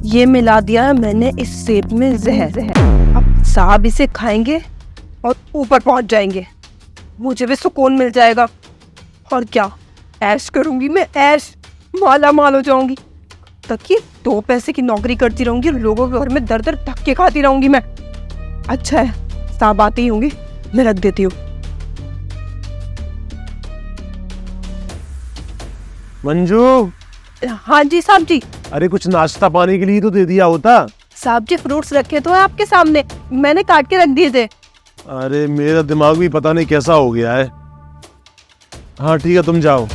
ये मिला दिया है मैंने इस सेब में जहर। अब साहब इसे खाएंगे और ऊपर पहुंच जाएंगे, मुझे भी सुकून मिल जाएगा। और क्या ऐश करूंगी मैं, ऐश, माला माल हो जाऊंगी। तक ये 2 पैसे की नौकरी करती रहूंगी, लोगों के घर में दर दर धक्के खाती रहूंगी मैं। अच्छा है, साहब आती ही होंगी, मैं रख देती हूँ। मंजू। हाँ जी साहब जी। अरे कुछ नाश्ता पानी के लिए तो दे दिया होता। साहब जी फ्रूट्स रखे तो है आपके सामने, मैंने काट के रख दिए थे। अरे मेरा दिमाग भी पता नहीं कैसा हो गया है। हाँ ठीक है, तुम जाओ।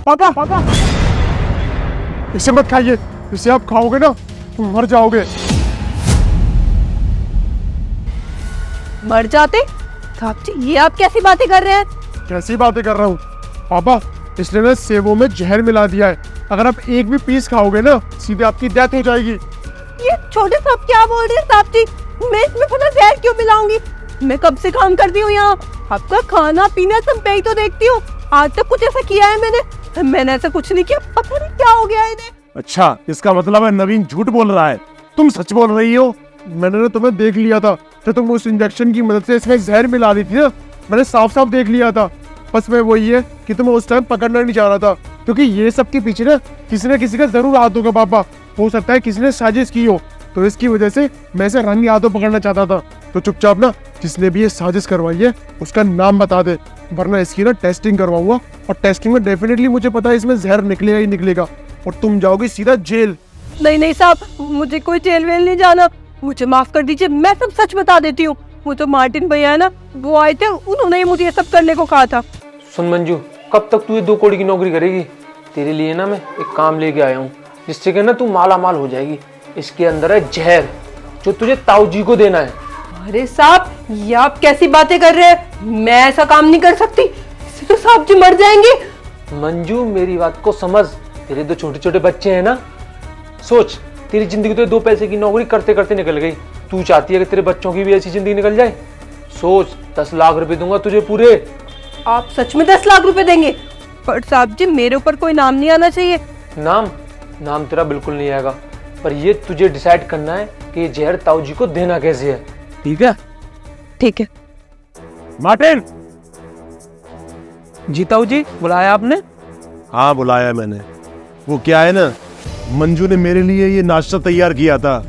पापा इसे मत खाइए, इसे आप खाओगे ना तुम मर जाओगे। मर जाते? साहब जी ये आप कैसी बातें कर रहे हैं? कैसी बातें कर रहा हूँ पापा, इसने ना सेबों में जहर मिला दिया है। अगर आप एक भी पीस खाओगे ना सीधे आपकी डेथ हो जाएगी। ये छोटे साहब क्या बोल रहे हैं साहब जी? मैं इसमें पुनः जहर क्यों मिलाऊंगी? मैं कब से काम करती हूँ यहाँ, आपका खाना पीना सब मैं ही तो देखती हूँ। आज तक कुछ ऐसा किया है मैंने ऐसा कुछ नहीं किया, पता नहीं क्या हो गया है इन्हें। अच्छा, इसका मतलब है नवीन झूठ बोल रहा है, तुम सच बोल रही हो। मैंने ना तुम्हें देख लिया था तो तुम उस इंजेक्शन की मदद से इसमें जहर मिला दी थी ना, मैंने साफ साफ देख लिया था। बस मैं वही है कि तुम्हें उस टाइम पकड़ना नहीं चाह रहा था, क्योंकि ये सब के पीछे ना किसी न किसी का जरूर हाथ होगा पापा। हो सकता है किसी ने साजिश की हो, तो इसकी वजह से मैं इसे रंगे हाथों पकड़ना चाहता था। तो चुपचाप ना जिसने भी ये साजिश करवाई है उसका नाम बता दे, वरना इसकी ना टेस्टिंग करवाऊंगा, और टेस्टिंग में डेफिनेटली मुझे पता है इसमें जहर निकलेगा ही निकलेगा, और तुम जाओगी सीधा जेल। नहीं साहब, मुझे कोई जेल वेल नहीं जाना, मुझे माफ कर दीजिए, मैं सब सच बता देती हूँ। वो तो मार्टिन भैया है ना, वो आए थे, उन्होंने मुझे ये सब करने को कहा था। सुन मंजू, कब तक तू ये 2 करोड़ की नौकरी करेगी? तेरे लिए ना मैं एक काम लेके आया हूँ, जिससे कि ना तू माला माल हो जाएगी। इसके अंदर है जहर, जो तुझे ताऊ जी को देना है। अरे साहब, ये आप कैसी बातें कर रहे हैं? मैं ऐसा काम नहीं कर सकती, इससे तो साहब जी मर जाएंगे। मंजू मेरी बात को समझ, तेरे 2 छोटे छोटे बच्चे हैं ना, सोच तेरी जिंदगी तो 2 पैसे की नौकरी करते करते निकल गई। तू चाहती है कि तेरे बच्चों की भी ऐसी जिंदगी निकल जाए? सोच, 10 लाख रुपए दूंगा तुझे पूरे। आप सच में 10 लाख रुपए देंगे? पर साहब जी मेरे ऊपर कोई नाम नहीं आना चाहिए। नाम तेरा बिल्कुल नहीं आएगा, पर ये तुझे डिसाइड करना है कि ये जहर ताऊ जी को देना कैसे है। ठीक है? ठीक है। मार्टिन। जी ताऊ जी, बुलाया आपने? हाँ बुलाया मैंने। वो क्या है ना, मंजू ने मेरे लिए ये नाश्ता तैयार किया था,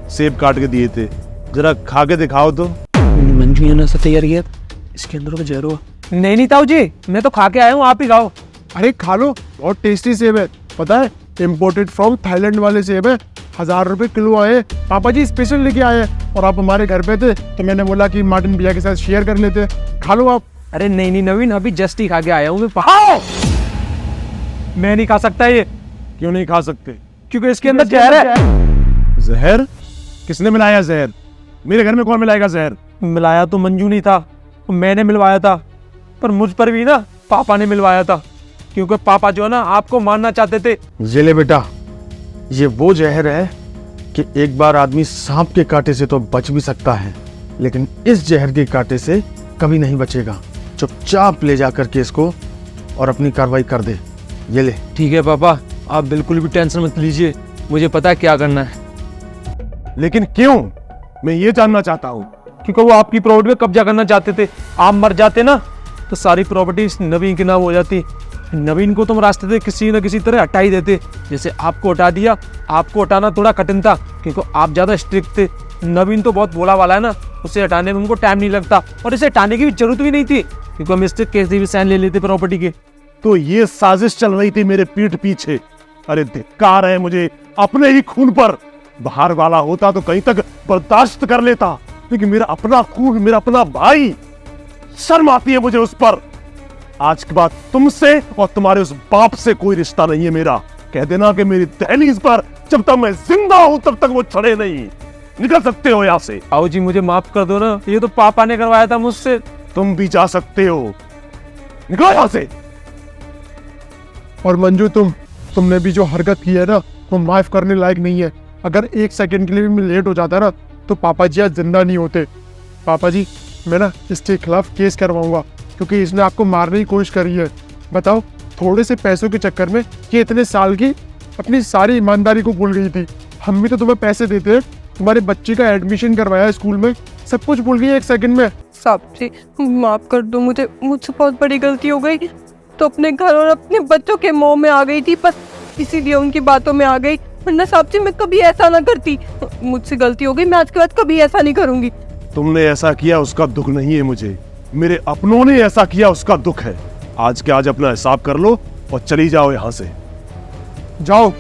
सेब काट के दिए थे, जरा खा के दिखाओ तो। मंजू ने नाश्ता तैयार किया, इसके अंदर का जहर हुआ। नहीं ताऊ जी, मैं तो खा के आया हूँ, आप ही खाओ। अरे खा लो, बहुत टेस्टी सेब है, पता है इम्पोर्टेड फ्रॉम थाईलैंड वाले सेब है, 1000 रुपए किलो आए। पापा जी स्पेशल लेके आए, और आप हमारे घर पे थे तो मैंने बोला कि मार्टिन भैया के साथ शेयर कर लेते, खा लो आप। अरे नहीं नवीन, अभी जस्ट ही खा के आया हूँ मैं नहीं खा सकता ये। क्यों नहीं खा सकते? क्योंकि इसके अंदर जहर है। जहर? किसने मिलाया जहर? मेरे घर में कौन मिलाएगा जहर? मिलाया तो मंजू नहीं था, मैंने मिलवाया था, पर मुझ पर भी ना पापा ने मिलवाया था, क्योंकि पापा जो है ना आपको मारना चाहते थे। ये ले बेटा, ये वो जहर है कि एक बार आदमी सांप के कांटे से तो बच भी सकता है, लेकिन इस जहर के कांटे से कभी नहीं बचेगा। चुपचाप ले जाकर के इसको और अपनी कार्रवाई कर दे। ये ले। ठीक है पापा, आप बिल्कुल भी टेंशन मत लीजिए, मुझे पता है क्या करना है। लेकिन क्यों? मैं ये जानना चाहता हूँ। क्योंकि वो आपकी प्रॉपर्टी पे कब्जा करना चाहते थे। आप मर जाते ना तो सारी प्रॉपर्टी नवीन के नाम हो जाती। नवीन को तुम रास्ते से किसी न किसी तरह हटा ही देते। जैसे आपको हटा दिया, आपको हटाना थोड़ा कठिन था क्योंकि आप ज़्यादा स्ट्रिक्ट थे। नवीन तो बहुत भोला वाला है ना, उसे हटाने में उनको टाइम नहीं लगता, और इसे हटाने की भी जरूरत भी नहीं थी क्योंकि हम इससे कैसे भी साइन ले लेते प्रॉपर्टी के। तो ये साजिश चल रही थी मेरे पीठ पीछे। अरे धिक्कार है मुझे अपने ही खून पर। बाहर वाला होता तो कहीं तक बर्दाश्त कर लेता, लेकिन मेरा अपना खून, मेरा अपना भाई, शर्म आती है मुझे उस पर। आज के बाद तुमसे और तुम्हारे उस बाप से कोई रिश्ता नहीं है मेरा। कह देना कि मेरी दहलीज पर जब तक मैं जिंदा हूं तब तक वो चढ़े नहीं। निकल सकते हो यहाँ से। आओ जी, मुझे माफ कर दो ना, ये तो पापा ने करवाया था मुझसे। तुम भी जा सकते हो, निकलो यहाँ से। और मंजू, तुमने भी जो हरकत की है ना, वो माफ करने लायक नहीं है। अगर 1 सेकंड के लिए भी लेट हो जाता ना तो पापा जी आज जिंदा नहीं होते। पापा जी, मैं ना इसके खिलाफ केस करवाऊंगा क्योंकि इसने आपको मारने की कोशिश करी है। बताओ, थोड़े से पैसों के चक्कर में ये इतने साल की अपनी सारी ईमानदारी को भूल गई थी। हम भी तो तुम्हें पैसे देते हैं, तुम्हारे बच्चे का एडमिशन करवाया स्कूल में, सब कुछ भूल गई एक सेकंड में। साहब जी माफ कर दो मुझे, मुझसे बहुत बड़ी गलती हो गई। तो अपने घर और अपने बच्चों के मोह में आ गई थी, बस इसीलिए उनकी बातों में आ गई, वरना साहब जी मैं कभी ऐसा ना करती। मुझसे गलती हो गई, मैं आज के बाद कभी ऐसा नहीं करूंगी। तुमने ऐसा किया उसका दुख नहीं है मुझे, मेरे अपनों ने ऐसा किया उसका दुख है। आज के आज अपना हिसाब कर लो और चली जाओ यहाँ से। जाओ।